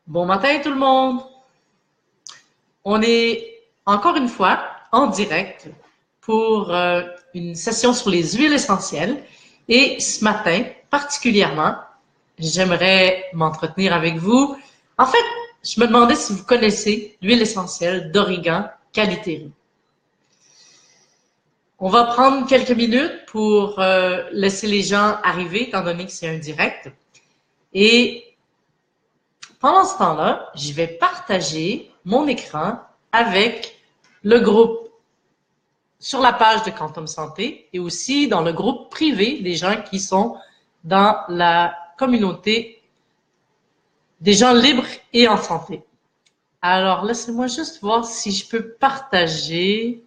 Bon matin tout le monde! On est encore une fois en direct pour une session sur les huiles essentielles. Et ce matin, particulièrement, j'aimerais m'entretenir avec vous. En fait, je me demandais si vous connaissez l'huile essentielle d'origan Caliterie. On va prendre quelques minutes pour laisser les gens arriver, étant donné que c'est un direct. Et pendant ce temps-là, je vais partager mon écran avec le groupe sur la page de Quantum Santé et aussi dans le groupe privé des gens qui sont dans la communauté des gens libres et en santé. Alors, laissez-moi juste voir si je peux partager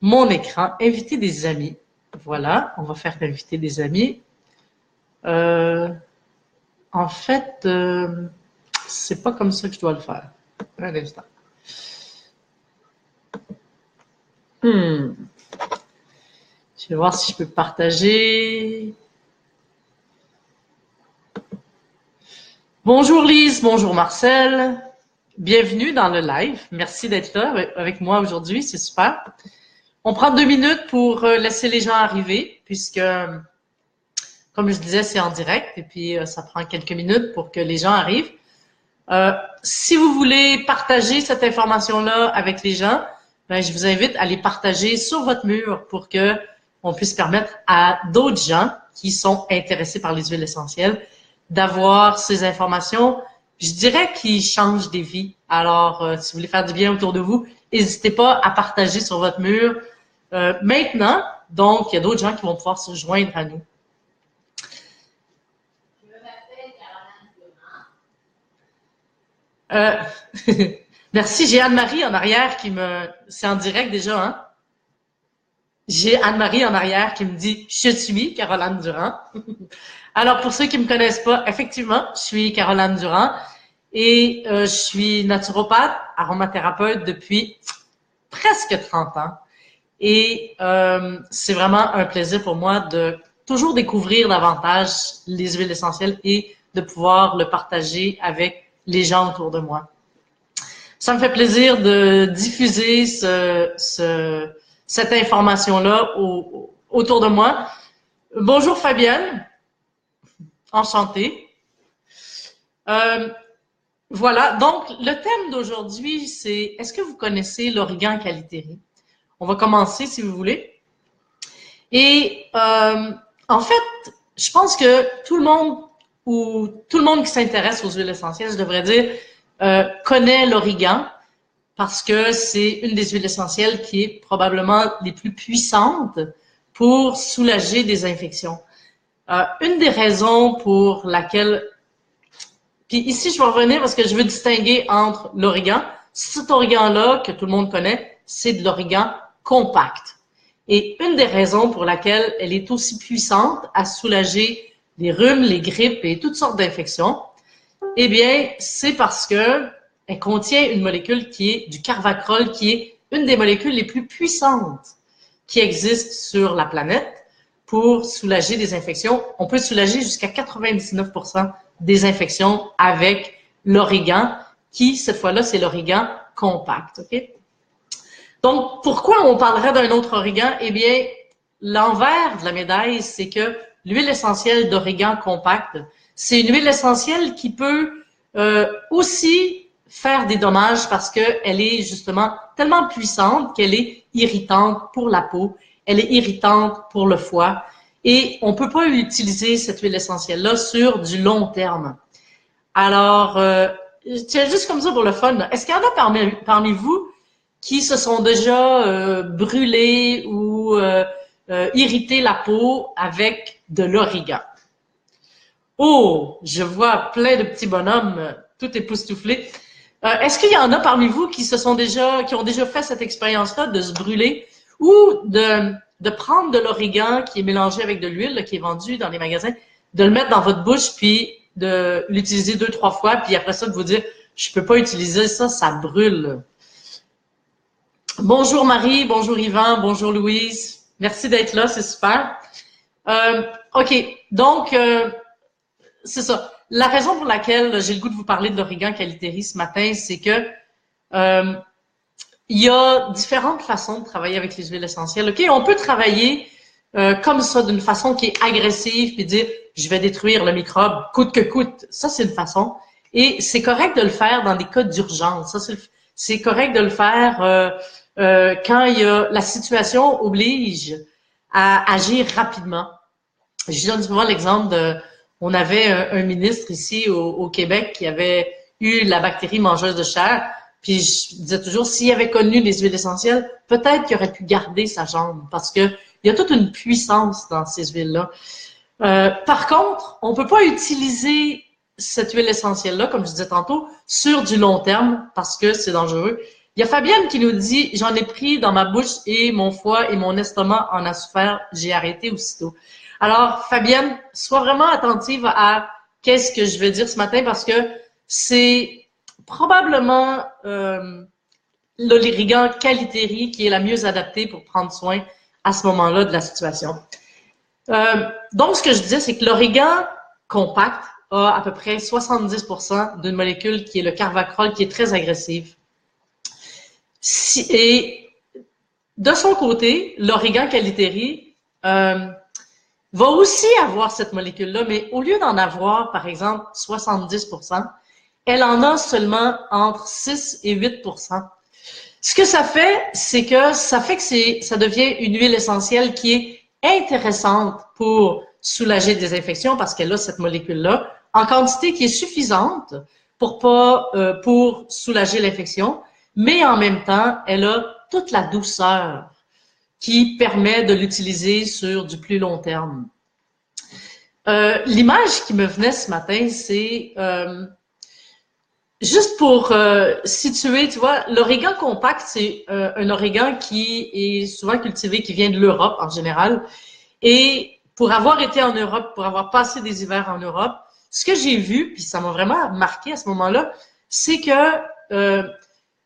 mon écran, inviter des amis. Voilà, on va faire inviter des amis. En fait, c'est pas comme ça que je dois le faire. Un instant. Je vais voir si je peux partager. Bonjour Lise, bonjour Marcel. Bienvenue dans le live. Merci d'être là avec moi aujourd'hui, c'est super. On prend 2 minutes pour laisser les gens arriver, puisque, comme je disais, c'est en direct et puis ça prend quelques minutes pour que les gens arrivent. Si vous voulez partager cette information-là avec les gens, ben, je vous invite à les partager sur votre mur pour que on puisse permettre à d'autres gens qui sont intéressés par les huiles essentielles d'avoir ces informations, je dirais, qui changent des vies. Alors, si vous voulez faire du bien autour de vous, n'hésitez pas à partager sur votre mur maintenant. Donc, il y a d'autres gens qui vont pouvoir se joindre à nous. Merci, j'ai Anne-Marie en arrière qui me... C'est en direct déjà, hein? J'ai Anne-Marie en arrière qui me dit « Je suis Caroline Durand ». Alors, pour ceux qui ne me connaissent pas, effectivement, je suis Caroline Durand et je suis naturopathe, aromathérapeute depuis presque 30 ans. Et c'est vraiment un plaisir pour moi de toujours découvrir davantage les huiles essentielles et de pouvoir le partager avec les gens autour de moi. Ça me fait plaisir de diffuser cette information-là autour de moi. Bonjour Fabienne, enchantée. Voilà, donc le thème d'aujourd'hui, c'est est-ce que vous connaissez l'origan Caliterie? On va commencer si vous voulez. Et en fait, je pense que tout le monde qui s'intéresse aux huiles essentielles, je devrais dire, connaît l'origan parce que c'est une des huiles essentielles qui est probablement les plus puissantes pour soulager des infections. Une des raisons pour laquelle... Puis ici, je vais revenir parce que je veux distinguer entre l'origan. Cet origan-là, que tout le monde connaît, c'est de l'origan compact. Et une des raisons pour laquelle elle est aussi puissante à soulager les rhumes, les grippes et toutes sortes d'infections, eh bien, c'est parce que elle contient une molécule qui est du carvacrol, qui est une des molécules les plus puissantes qui existent sur la planète pour soulager des infections. On peut soulager jusqu'à 99% des infections avec l'origan, qui, cette fois-là, c'est l'origan compact. Okay? Donc, pourquoi on parlerait d'un autre origan? Eh bien, l'envers de la médaille, c'est que l'huile essentielle d'origan compact, c'est une huile essentielle qui peut aussi faire des dommages parce qu'elle est justement tellement puissante qu'elle est irritante pour la peau, elle est irritante pour le foie et on ne peut pas utiliser cette huile essentielle-là sur du long terme. Alors, tiens, juste comme ça pour le fun, est-ce qu'il y en a parmi vous qui se sont déjà brûlés ou irrité la peau avec de l'origan? Oh, je vois plein de petits bonhommes tout époustouflés. Est-ce qu'il y en a parmi vous qui ont déjà fait cette expérience-là de se brûler ou de prendre de l'origan qui est mélangé avec de l'huile qui est vendue dans les magasins, de le mettre dans votre bouche puis de l'utiliser 2-3 fois puis après ça de vous dire je peux pas utiliser ça, ça brûle. Bonjour Marie, bonjour Yvan, bonjour Louise. Merci d'être là, c'est super. OK, donc c'est ça. La raison pour laquelle j'ai le goût de vous parler de l'origan Caliterie ce matin, c'est que euh, il y a différentes façons de travailler avec les huiles essentielles. Ok, on peut travailler comme ça, d'une façon qui est agressive, puis dire je vais détruire le microbe coûte que coûte. Ça, c'est une façon. Et c'est correct de le faire dans des cas d'urgence. Ça, c'est correct de le faire quand il y a la situation oblige à agir rapidement. Je donne souvent l'exemple de, on avait un ministre ici au Québec qui avait eu la bactérie mangeuse de chair, puis je disais toujours, s'il avait connu les huiles essentielles, peut-être qu'il aurait pu garder sa jambe, parce que il y a toute une puissance dans ces huiles-là. Par contre, on peut pas utiliser cette huile essentielle-là, comme je disais tantôt, sur du long terme, parce que c'est dangereux. Il y a Fabienne qui nous dit, j'en ai pris dans ma bouche et mon foie et mon estomac en a souffert, j'ai arrêté aussitôt. Alors, Fabienne, sois vraiment attentive à qu'est-ce que je vais dire ce matin parce que c'est probablement l'origan Caliterie qui est la mieux adaptée pour prendre soin à ce moment-là de la situation. Donc, ce que je disais, c'est que l'origan compact a à peu près 70% d'une molécule qui est le carvacrol, qui est très agressive. Et de son côté, l'origan Caliterie va aussi avoir cette molécule-là, mais au lieu d'en avoir, par exemple, 70%, elle en a seulement entre 6 et 8%. Ce que ça fait, c'est que ça devient une huile essentielle qui est intéressante pour soulager des infections parce qu'elle a cette molécule-là en quantité qui est suffisante pour soulager l'infection, mais en même temps, elle a toute la douceur qui permet de l'utiliser sur du plus long terme. L'image qui me venait ce matin, c'est juste pour situer, tu vois, l'origan compact, c'est un origan qui est souvent cultivé, qui vient de l'Europe en général. Et pour avoir été en Europe, pour avoir passé des hivers en Europe, ce que j'ai vu, puis ça m'a vraiment marqué à ce moment-là, c'est que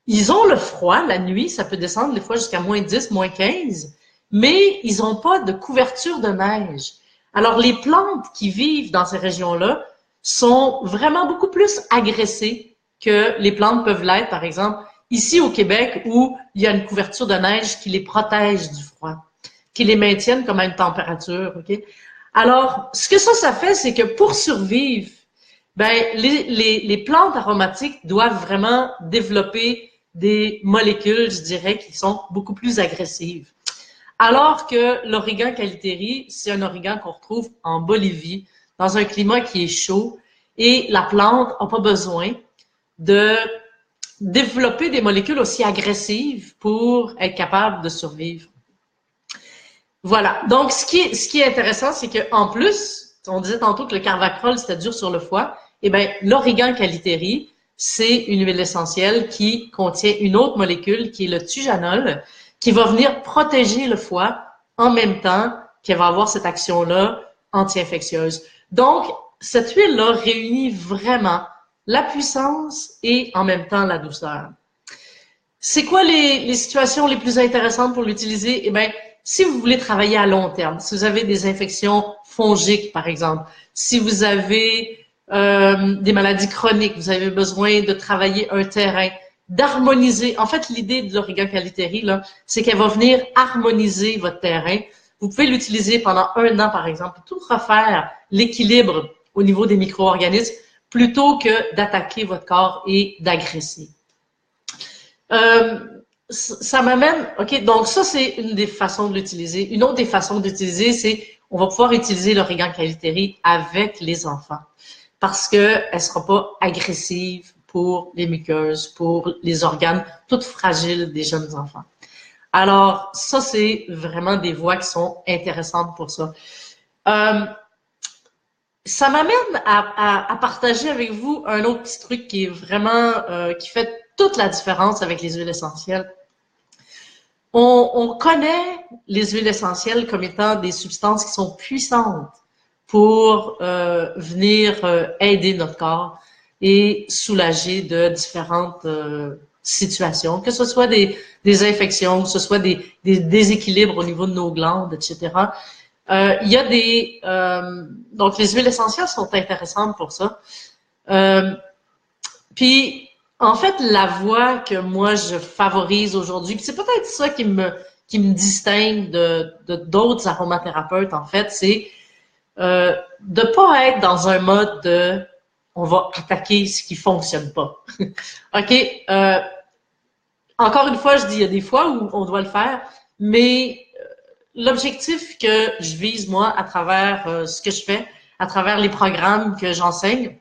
ils ont le froid la nuit, ça peut descendre des fois jusqu'à moins 10, moins 15, mais ils n'ont pas de couverture de neige. Alors, les plantes qui vivent dans ces régions-là sont vraiment beaucoup plus agressées que les plantes peuvent l'être, par exemple, ici au Québec, où il y a une couverture de neige qui les protège du froid, qui les maintienne comme à une température, OK? Alors, ce que ça fait, c'est que pour survivre, ben, les plantes aromatiques doivent vraiment développer des molécules, je dirais, qui sont beaucoup plus agressives. Alors que l'origan Caliterie, c'est un origan qu'on retrouve en Bolivie, dans un climat qui est chaud, et la plante n'a pas besoin de développer des molécules aussi agressives pour être capable de survivre. Voilà. Donc, ce qui est intéressant, c'est qu'en plus, on disait tantôt que le carvacrol, c'était dur sur le foie. Eh bien, l'origan Caliterie, c'est une huile essentielle qui contient une autre molécule qui est le tujanol, qui va venir protéger le foie en même temps qu'elle va avoir cette action-là anti-infectieuse. Donc, cette huile-là réunit vraiment la puissance et en même temps la douceur. C'est quoi les situations les plus intéressantes pour l'utiliser? Eh bien, si vous voulez travailler à long terme, si vous avez des infections fongiques, par exemple, si vous avez des maladies chroniques, vous avez besoin de travailler un terrain, d'harmoniser. En fait, l'idée de l'origan Caliterie, là, c'est qu'elle va venir harmoniser votre terrain. Vous pouvez l'utiliser pendant 1 an, par exemple, pour tout refaire l'équilibre au niveau des micro-organismes, plutôt que d'attaquer votre corps et d'agresser. Ça m'amène, OK, donc ça, c'est une des façons de l'utiliser. Une autre des façons d'utiliser, c'est on va pouvoir utiliser l'origan Caliterie avec les enfants parce qu'elle ne sera pas agressive pour les muqueuses, pour les organes toutes fragiles des jeunes enfants. Alors, ça, c'est vraiment des voies qui sont intéressantes pour ça. Ça m'amène à partager avec vous un autre petit truc qui est vraiment, qui fait toute la différence avec les huiles essentielles. On connaît les huiles essentielles comme étant des substances qui sont puissantes pour venir aider notre corps et soulager de différentes situations, que ce soit des infections, que ce soit des déséquilibres au niveau de nos glandes, etc. Il y a des... donc, les huiles essentielles sont intéressantes pour ça. Puis, en fait, la voie que moi, je favorise aujourd'hui, puis c'est peut-être ça qui me distingue de d'autres aromathérapeutes, en fait, c'est de pas être dans un mode de on va attaquer ce qui fonctionne pas. OK? Encore une fois, je dis, il y a des fois où on doit le faire, mais l'objectif que je vise, moi, à travers ce que je fais, à travers les programmes que j'enseigne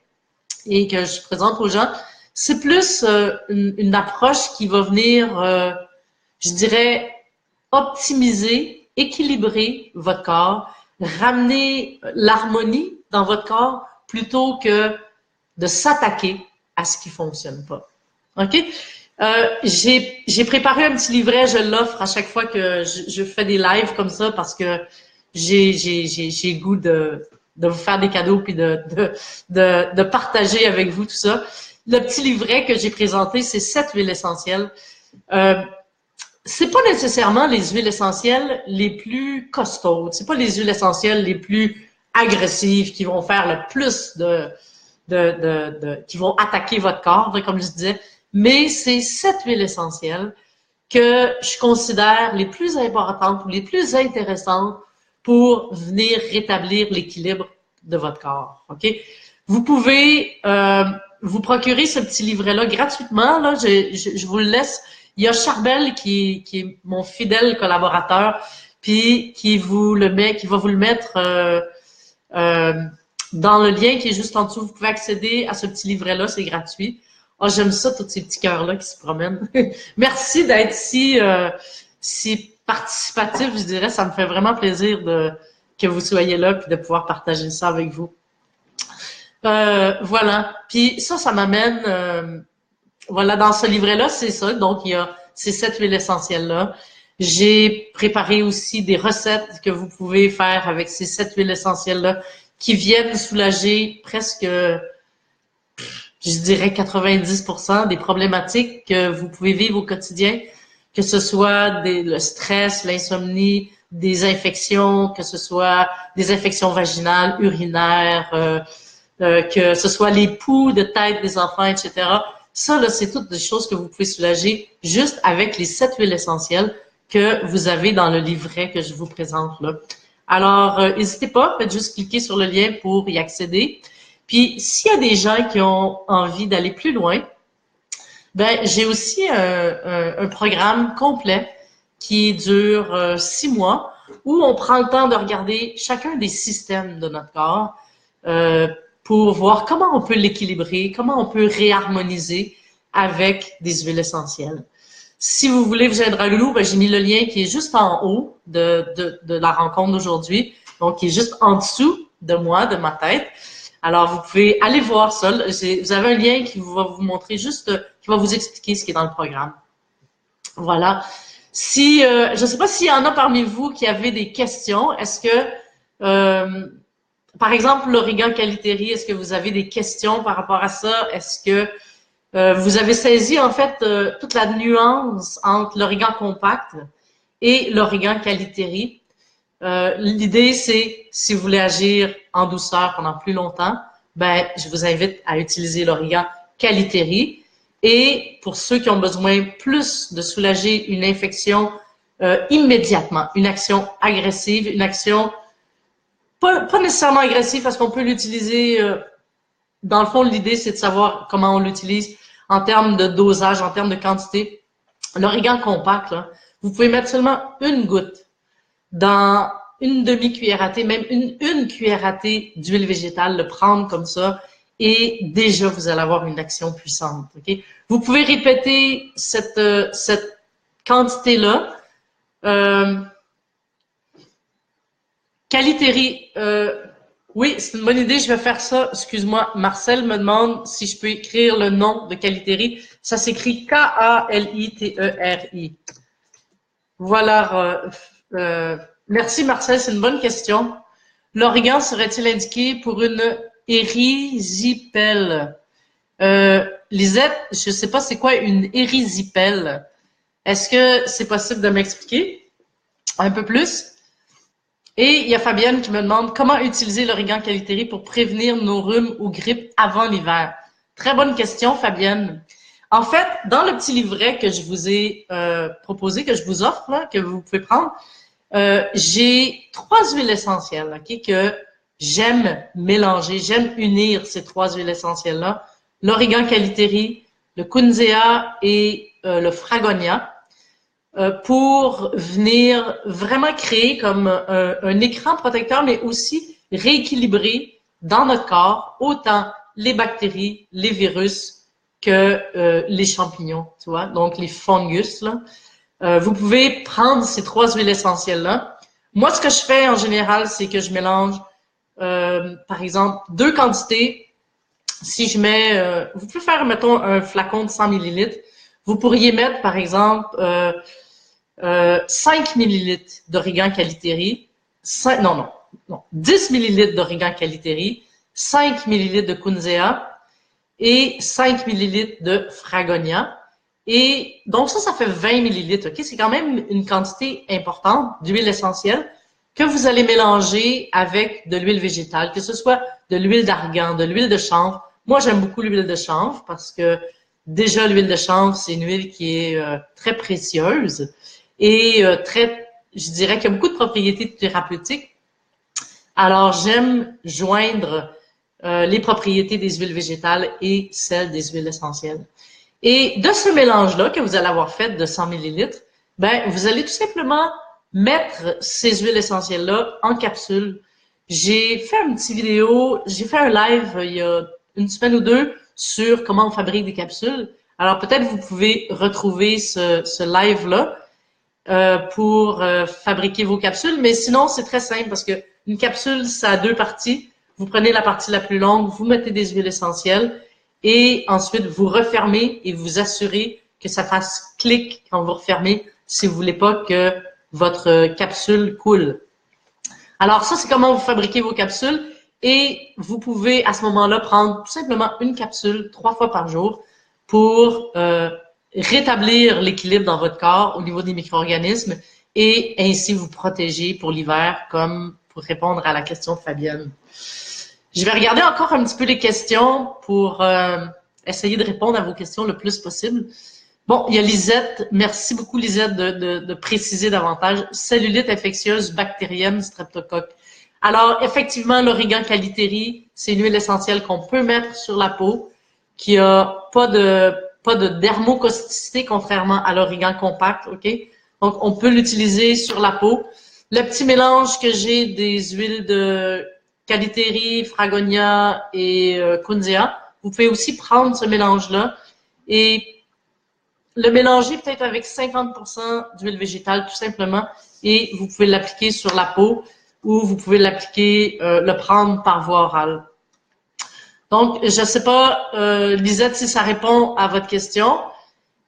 et que je présente aux gens, c'est plus une approche qui va venir, je dirais, optimiser, équilibrer votre corps, ramener l'harmonie dans votre corps plutôt que de s'attaquer à ce qui fonctionne pas. OK? J'ai préparé un petit livret, je l'offre à chaque fois que je fais des lives comme ça parce que j'ai le goût de vous faire des cadeaux puis de partager avec vous tout ça. Le petit livret que j'ai présenté, c'est 7 huiles essentielles. C'est pas nécessairement les huiles essentielles les plus costaudes, c'est pas les huiles essentielles les plus agressives qui vont faire le plus qui vont attaquer votre corps, comme je disais, mais c'est 7 huiles essentielles que je considère les plus importantes ou les plus intéressantes pour venir rétablir l'équilibre de votre corps. OK? Vous pouvez vous procurer ce petit livret-là gratuitement. Là, je vous le laisse. Il y a Charbel qui est mon fidèle collaborateur, puis qui va vous le mettre dans le lien qui est juste en dessous. Vous pouvez accéder à ce petit livret-là, c'est gratuit. Oh, j'aime ça, tous ces petits cœurs-là qui se promènent. Merci d'être si participatif, je dirais. Ça me fait vraiment plaisir que vous soyez là puis de pouvoir partager ça avec vous. Voilà. Puis ça m'amène... voilà, dans ce livret-là, c'est ça. Donc, il y a ces 7 huiles essentielles-là. J'ai préparé aussi des recettes que vous pouvez faire avec ces 7 huiles essentielles-là qui viennent soulager presque, je dirais 90% des problématiques que vous pouvez vivre au quotidien, que ce soit le stress, l'insomnie, des infections, que ce soit des infections vaginales, urinaires, que ce soit les poux de tête des enfants, etc. Ça, là, c'est toutes des choses que vous pouvez soulager juste avec les 7 huiles essentielles que vous avez dans le livret que je vous présente là. Alors, n'hésitez pas, faites juste cliquer sur le lien pour y accéder. Puis, s'il y a des gens qui ont envie d'aller plus loin, ben j'ai aussi un programme complet qui dure 6 mois où on prend le temps de regarder chacun des systèmes de notre corps pour voir comment on peut l'équilibrer, comment on peut réharmoniser avec des huiles essentielles. Si vous voulez vous joindre à Loulou, ben, j'ai mis le lien qui est juste en haut de la rencontre d'aujourd'hui, donc qui est juste en dessous de moi, de ma tête. Alors, vous pouvez aller voir ça. Vous avez un lien qui va vous montrer juste, qui va vous expliquer ce qui est dans le programme. Voilà. Si, je ne sais pas s'il y en a parmi vous qui avaient des questions. Est-ce que, par exemple, l'origan Calitheri, est-ce que vous avez des questions par rapport à ça? Est-ce que vous avez saisi en fait toute la nuance entre l'origan compact et l'origan Calitheri? L'idée, c'est, si vous voulez agir en douceur pendant plus longtemps, ben, je vous invite à utiliser l'origan Calitheri. Et pour ceux qui ont besoin plus de soulager une infection immédiatement, une action agressive, une action pas nécessairement agressive parce qu'on peut l'utiliser, dans le fond, l'idée, c'est de savoir comment on l'utilise en termes de dosage, en termes de quantité. L'origan compact, là, vous pouvez mettre seulement une goutte dans une demi-cuillère à thé, même une cuillère à thé d'huile végétale, le prendre comme ça, et déjà, vous allez avoir une action puissante. Okay? Vous pouvez répéter cette quantité-là. Calitheri, oui, c'est une bonne idée, je vais faire ça. Excuse-moi, Marcel me demande si je peux écrire le nom de Calitheri. Ça s'écrit K-A-L-I-T-E-R-I. Voilà, merci Marcel, c'est une bonne question. L'origan serait-il indiqué pour une érysipèle? Lisette, je ne sais pas c'est quoi une érysipèle. Est-ce que c'est possible de m'expliquer un peu plus? Et il y a Fabienne qui me demande comment utiliser l'origan Qualiteri pour prévenir nos rhumes ou grippes avant l'hiver. Très bonne question, Fabienne. En fait, dans le petit livret que je vous ai proposé, que je vous offre, là, que vous pouvez prendre, j'ai 3 huiles essentielles, ok, que j'aime mélanger, j'aime unir ces 3 huiles essentielles-là. L'origan Qualiteri, le Kunzea et le Fragonia. Pour venir vraiment créer comme un écran protecteur, mais aussi rééquilibrer dans notre corps autant les bactéries, les virus que les champignons, tu vois, donc les fungus. Là. Vous pouvez prendre ces 3 huiles essentielles-là. Moi, ce que je fais en général, c'est que je mélange, par exemple, 2 quantités. Si je mets, vous pouvez faire, mettons, un flacon de 100 millilitres. Vous pourriez mettre, par exemple, 5 millilitres d'origan Qualiteri, 10 millilitres d'origan Qualiteri, 5 millilitres de Kunzea et 5 millilitres de Fragonia. Et donc ça fait 20 millilitres. Ok, c'est quand même une quantité importante d'huile essentielle que vous allez mélanger avec de l'huile végétale, que ce soit de l'huile d'argan, de l'huile de chanvre. Moi, j'aime beaucoup l'huile de chanvre parce que déjà, l'huile de chanvre, c'est une huile qui est très précieuse et très, je dirais qu'il y a beaucoup de propriétés thérapeutiques. Alors, j'aime joindre les propriétés des huiles végétales et celles des huiles essentielles. Et de ce mélange-là que vous allez avoir fait de 100 millilitres, ben, vous allez tout simplement mettre ces huiles essentielles-là en capsule. J'ai fait une petite vidéo, j'ai fait un live il y a une semaine ou deux sur comment on fabrique des capsules. Alors peut-être vous pouvez retrouver ce live-là pour fabriquer vos capsules, mais sinon c'est très simple parce que une capsule, ça a 2 parties. Vous prenez la partie la plus longue, vous mettez des huiles essentielles et ensuite vous refermez et vous assurez que ça fasse clic quand vous refermez si vous voulez pas que votre capsule coule. Alors ça, c'est comment vous fabriquez vos capsules et vous pouvez à ce moment-là prendre tout simplement une capsule 3 fois par jour pour rétablir l'équilibre dans votre corps au niveau des micro-organismes et ainsi vous protéger pour l'hiver, comme pour répondre à la question de Fabienne. Je vais regarder encore un petit peu les questions pour essayer de répondre à vos questions le plus possible. Bon, il y a Lisette. Merci beaucoup, Lisette, de préciser davantage. Cellulite infectieuse bactérienne, streptocoque. Alors, effectivement, l'origan Qualiteri, c'est une huile essentielle qu'on peut mettre sur la peau, qui a pas de dermocausticité, contrairement à l'origan compact, OK? Donc, on peut l'utiliser sur la peau. Le petit mélange que j'ai des huiles de Qualiteri, Fragonia et Kunzea, vous pouvez aussi prendre ce mélange-là et le mélanger peut-être avec 50% d'huile végétale, tout simplement, et vous pouvez l'appliquer sur la peau ou vous pouvez l'appliquer, le prendre par voie orale. Donc, je ne sais pas, Lisette, si ça répond à votre question.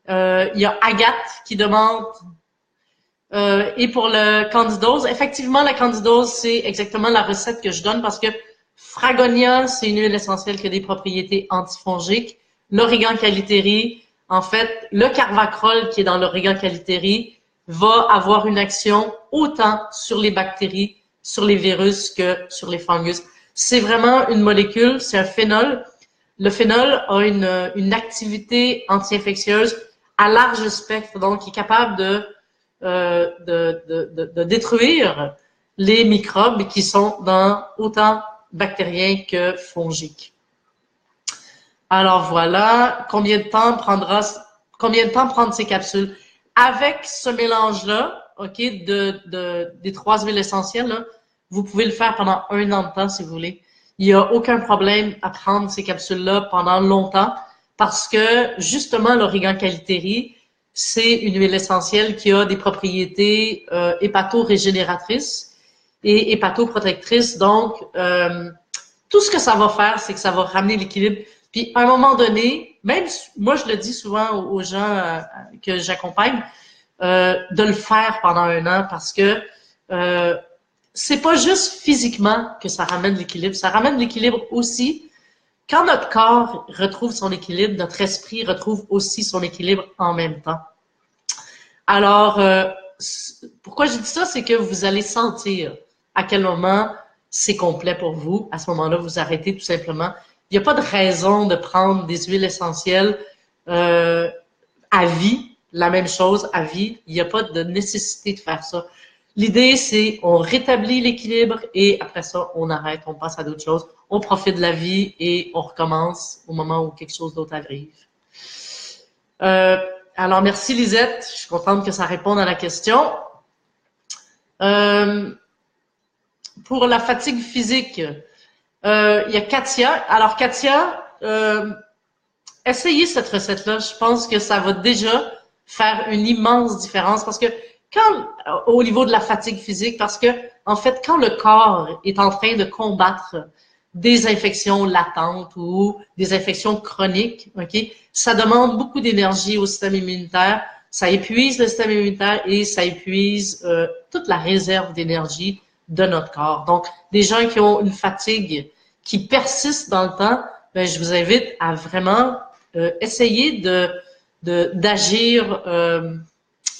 Il y a Agathe qui demande et pour le candidose, effectivement, la candidose, c'est exactement la recette que je donne parce que Fragonia, c'est une huile essentielle qui a des propriétés antifongiques. L'origan Qualiteri, en fait, le carvacrol qui est dans l'origan Qualiteri va avoir une action autant sur les bactéries, sur les virus que sur les fungus. C'est vraiment une molécule, c'est un phénol. Le phénol a une activité anti-infectieuse à large spectre, donc il est capable de détruire les microbes qui sont dans autant bactériens que fongiques. Alors voilà, combien de temps prendre ces capsules? Avec ce mélange-là, OK, des 3 huiles essentielles, là, vous pouvez le faire pendant 1 an de temps si vous voulez. Il n'y a aucun problème à prendre ces capsules-là pendant longtemps parce que justement, l'origan Qualiteri, c'est une huile essentielle qui a des propriétés hépato-régénératrices et hépatoprotectrices. Donc, tout ce que ça va faire, c'est que ça va ramener l'équilibre. Puis, à un moment donné, même moi, je le dis souvent aux gens que j'accompagne, de le faire pendant 1 an parce que c'est pas juste physiquement que ça ramène l'équilibre, ça ramène l'équilibre aussi. Quand notre corps retrouve son équilibre, notre esprit retrouve aussi son équilibre en même temps. Alors, pourquoi j'ai dit ça, c'est que vous allez sentir à quel moment c'est complet pour vous. À ce moment-là, vous arrêtez tout simplement. Il n'y a pas de raison de prendre des huiles essentielles à vie, la même chose à vie. Il n'y a pas de nécessité de faire ça. L'idée, c'est on rétablit l'équilibre et après ça, on arrête, on passe à d'autres choses. On profite de la vie et on recommence au moment où quelque chose d'autre arrive. Alors, merci Lisette. Je suis contente que ça réponde à la question. Pour la fatigue physique, il y a Katia. Alors, Katia, essayez cette recette-là. Je pense que ça va déjà faire une immense différence parce que au niveau de la fatigue physique, parce que, en fait, quand le corps est en train de combattre des infections latentes ou des infections chroniques, ok, ça demande beaucoup d'énergie au système immunitaire. Ça épuise le système immunitaire et ça épuise toute la réserve d'énergie de notre corps. Donc, des gens qui ont une fatigue qui persiste dans le temps, ben, je vous invite à vraiment essayer d'agir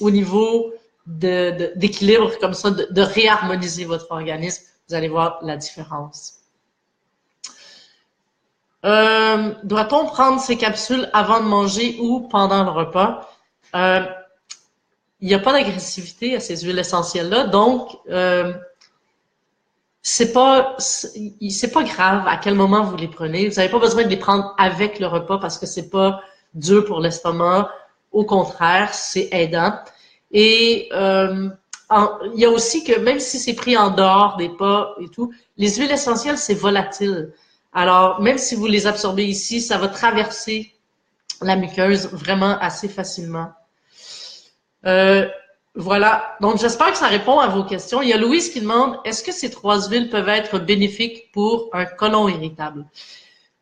au niveau d'équilibre comme ça, de réharmoniser votre organisme. Vous allez voir la différence. Doit-on prendre ces capsules avant de manger ou pendant le repas? Il n'y a pas d'agressivité à ces huiles essentielles-là, donc c'est pas grave à quel moment vous les prenez. Vous n'avez pas besoin de les prendre avec le repas parce que c'est pas dur pour l'estomac. Au contraire, c'est aidant. Et il y a aussi que même si c'est pris en dehors des pas et tout, les huiles essentielles, c'est volatile. Alors, même si vous les absorbez ici, ça va traverser la muqueuse vraiment assez facilement. Voilà. Donc, j'espère que ça répond à vos questions. Il y a Louise qui demande, est-ce que ces 3 huiles peuvent être bénéfiques pour un côlon irritable?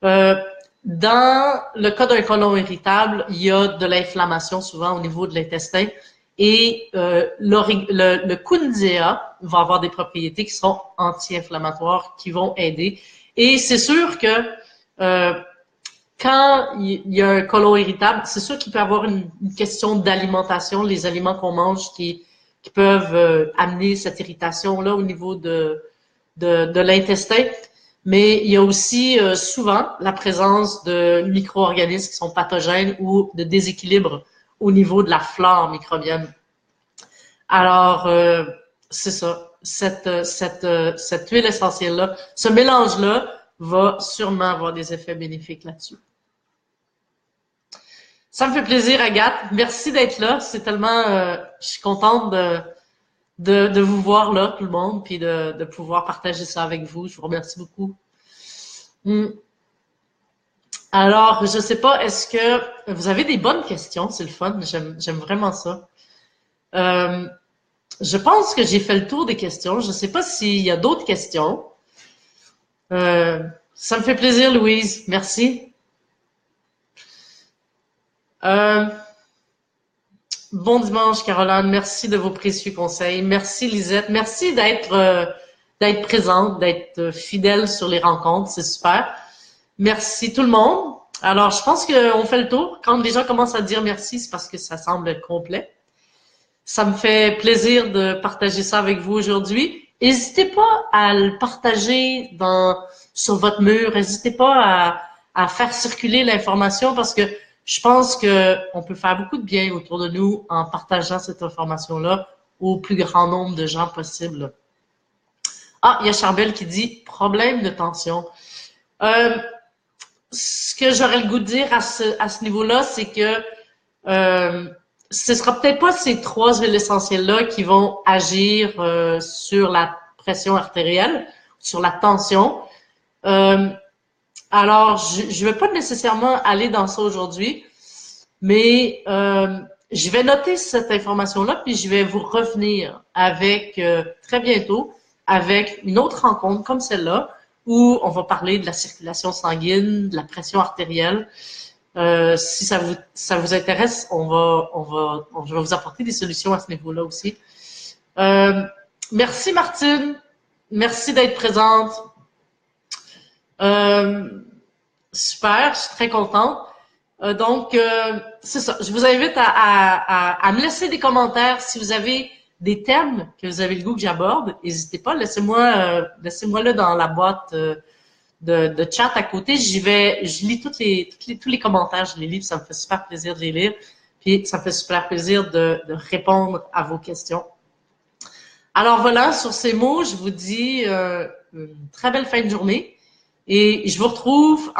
Dans le cas d'un côlon irritable, il y a de l'inflammation souvent au niveau de l'intestin et le Kunzea va avoir des propriétés qui sont anti-inflammatoires, qui vont aider. Et c'est sûr que quand il y a un côlon irritable, c'est sûr qu'il peut y avoir une question d'alimentation, les aliments qu'on mange qui peuvent amener cette irritation-là au niveau de l'intestin. Mais il y a aussi souvent la présence de micro-organismes qui sont pathogènes ou de déséquilibre au niveau de la flore microbienne. Alors, c'est ça. Cette huile essentielle-là, ce mélange-là va sûrement avoir des effets bénéfiques là-dessus. Ça me fait plaisir, Agathe. Merci d'être là. C'est tellement... je suis contente de vous voir là, tout le monde, puis de pouvoir partager ça avec vous. Je vous remercie beaucoup. Alors, je sais pas, est-ce que vous avez des bonnes questions? C'est le fun. J'aime vraiment ça. Je pense que j'ai fait le tour des questions. Je sais pas s'il y a d'autres questions. Ça me fait plaisir, Louise. Merci. Bon dimanche, Caroline. Merci de vos précieux conseils. Merci, Lisette. Merci d'être présente, d'être fidèle sur les rencontres. C'est super. Merci tout le monde. Alors, je pense qu'on fait le tour. Quand les gens commencent à dire merci, c'est parce que ça semble complet. Ça me fait plaisir de partager ça avec vous aujourd'hui. N'hésitez pas à le partager sur votre mur. N'hésitez pas à faire circuler l'information parce que je pense qu'on peut faire beaucoup de bien autour de nous en partageant cette information-là au plus grand nombre de gens possible. Ah, il y a Charbel qui dit « problème de tension ». Ce que j'aurais le goût de dire à ce niveau-là, c'est que ce sera peut-être pas ces 3 huiles essentielles-là qui vont agir sur la pression artérielle, sur la tension. Alors, je vais pas nécessairement aller dans ça aujourd'hui, mais je vais noter cette information-là, puis je vais vous revenir avec très bientôt avec une autre rencontre comme celle-là, où on va parler de la circulation sanguine, de la pression artérielle. Si ça vous intéresse, je vais vous apporter des solutions à ce niveau-là aussi. Merci Martine, merci d'être présente. Super, je suis très contente. Donc, c'est ça. Je vous invite à me laisser des commentaires si vous avez des thèmes que vous avez le goût que j'aborde, n'hésitez pas, laissez-moi là dans la boîte de chat à côté. Je lis tous les commentaires, je les lis, puis ça me fait super plaisir de les lire. Puis ça me fait super plaisir de répondre à vos questions. Alors voilà, sur ces mots, je vous dis une très belle fin de journée. Et je vous retrouve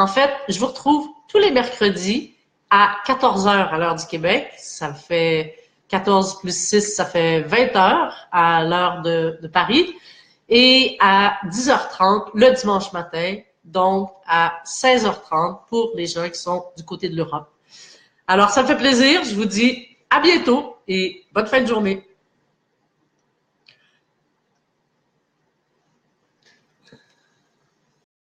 tous les mercredis à 14 heures à l'heure du Québec. Ça fait 14 plus 6, ça fait 20 heures à l'heure de Paris. Et à 10h30 le dimanche matin, donc à 16h30 pour les gens qui sont du côté de l'Europe. Alors, ça me fait plaisir. Je vous dis à bientôt et bonne fin de journée.